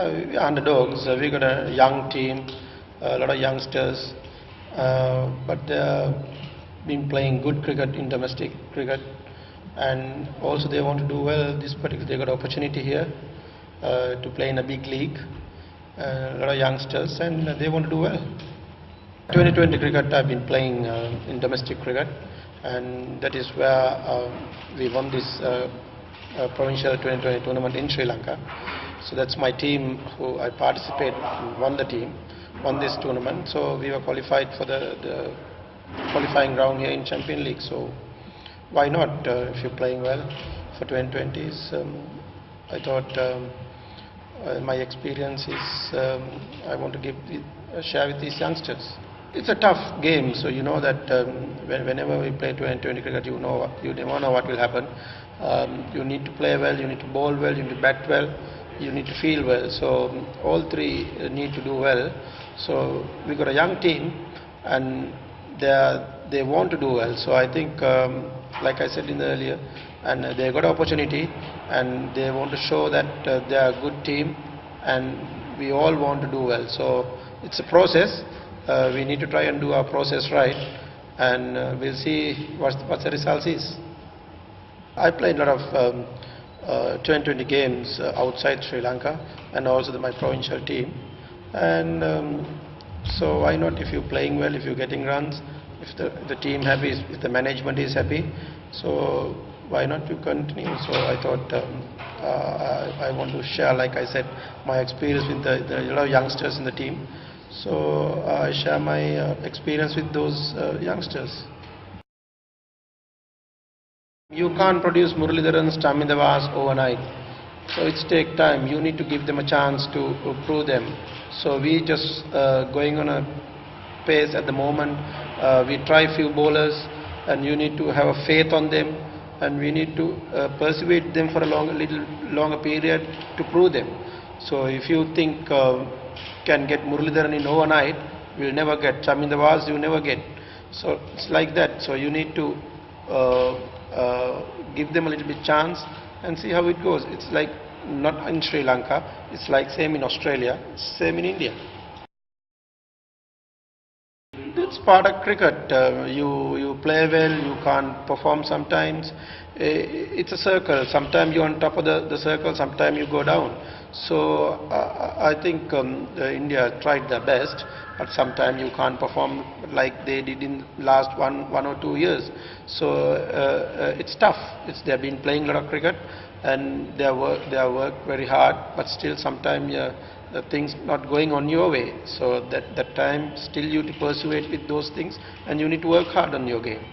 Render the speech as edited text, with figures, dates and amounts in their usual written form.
We are underdogs. We got a young team, a lot of youngsters, but they have been playing good cricket in domestic cricket, and also they want to do well. This particular, they got opportunity here to play in a big league. A lot of youngsters, and they want to do well. 2020 cricket, I've been playing in domestic cricket, and that is where we won this provincial 2020 tournament in Sri Lanka. So that's my team who I participate, won this tournament. So we were qualified for the qualifying round here in Champion League. So why not if you're playing well for 2020s? I thought my experience is I want to share with these youngsters. It's a tough game, so you know that whenever we play 2020 cricket, you never know what will happen. You need to play well, you need to bowl well, you need to bat well, you need to feel well. So all three need to do well. So we got a young team, and they want to do well. So I think, like I said in the earlier, and they got opportunity, and they want to show that they are a good team, and we all want to do well. So it's a process. We need to try and do our process right, and we'll see what the results is. I played a lot of 2020 games outside Sri Lanka, and also my provincial team. And so why not, if you're playing well, if you're getting runs, if the team happy, if the management is happy, so why not you continue? So I thought I want to share, like I said, my experience with the lot of youngsters in the team. So I share my experience with those youngsters. You can't produce Muralidharan, Chaminda overnight. So it's take time. You need to give them a chance to prove them. So we just going on a pace at the moment. We try few bowlers, and you need to have a faith on them, and we need to persuade them for a little longer period to prove them. So if you think can get Muralidharan in overnight, we'll never get. Chaminda you never get. So it's like that. So you need to give them a little bit chance and see how it goes. It's like not in Sri Lanka, it's like same in Australia, same in India. It's part of cricket. You play well, you can't perform sometimes. It's a circle. Sometimes you're on top of the circle, sometimes you go down. So I think India tried their best, but sometimes you can't perform like they did in last one or 2 years. So it's tough. They've been playing a lot of cricket, and they have worked very hard, but still sometimes the things not going on your way. So that time still you need to pursue it with those things, and you need to work hard on your game.